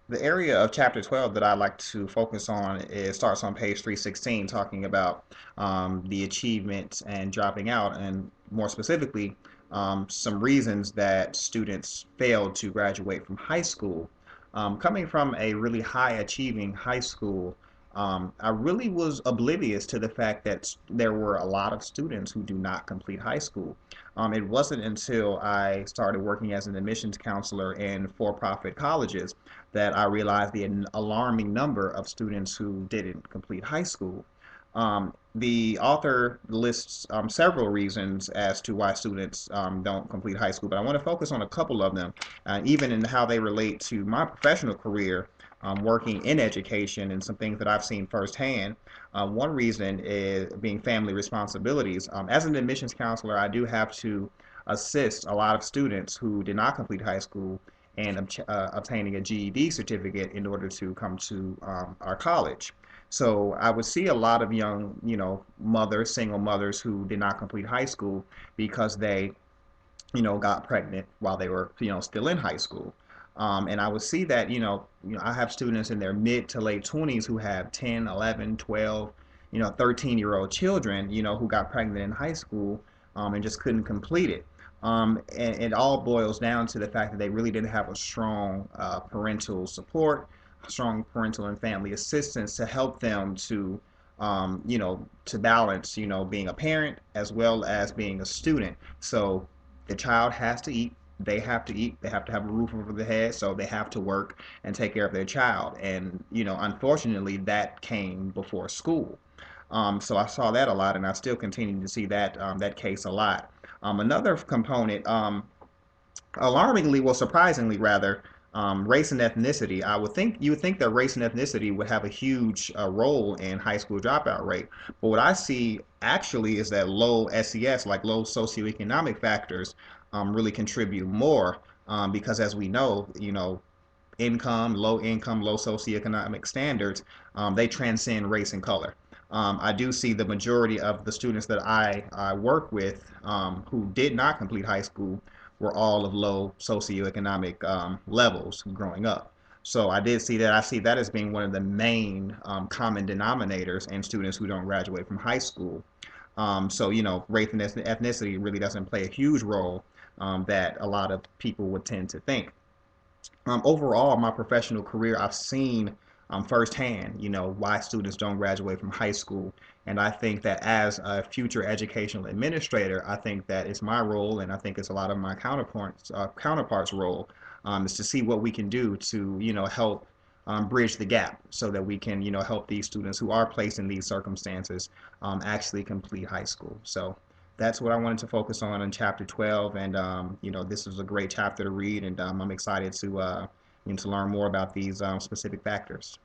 The area of chapter 12 that I like to focus on starts on page 316, talking about the achievements and dropping out, and more specifically, some reasons that students fail to graduate from high school. Coming from a really high achieving high school, I really was oblivious to the fact that there were a lot of students who do not complete high school. It wasn't until I started working as an admissions counselor in for-profit colleges that I realized the alarming number of students who didn't complete high school. The author lists several reasons as to why students don't complete high school, but I want to focus on a couple of them, even in how they relate to my professional career working in education and some things that I've seen firsthand. One reason is being family responsibilities. As an admissions counselor, I do have to assist a lot of students who did not complete high school and obtaining a GED certificate in order to come to our college. So I would see a lot of young, mothers, single mothers who did not complete high school because they, got pregnant while they were, still in high school. And I would see that, I have students in their mid to late 20s who have 10, 11, 12, 13-year-old children, who got pregnant in high school and just couldn't complete it. And it all boils down to the fact that they really didn't have a strong parental support, strong parental and family assistance to help them to balance, being a parent as well as being a student. So the child has to eat. They have to eat. They have to have a roof over their head. So they have to work and take care of their child. And, unfortunately, that came before school. So I saw that a lot, and I still continue to see that case a lot. Another component, alarmingly, well, surprisingly rather, race and ethnicity. You would think that race and ethnicity would have a huge role in high school dropout rate, but what I see actually is that low SES, like low socioeconomic factors, really contribute more because, as we know, income, low socioeconomic standards, they transcend race and color. I do see the majority of the students that I work with who did not complete high school were all of low socioeconomic levels growing up. So I did see that. I see that as being one of the main common denominators in students who don't graduate from high school. So, race and ethnicity really doesn't play a huge role that a lot of people would tend to think. Overall, my professional career, I've seen firsthand, why students don't graduate from high school. And I think that as a future educational administrator, I think that it's my role, and I think it's a lot of my counterparts' role, is to see what we can do to, help bridge the gap so that we can, help these students who are placed in these circumstances actually complete high school. So that's what I wanted to focus on in chapter 12. And, this is a great chapter to read, and I'm excited to learn more about these specific factors.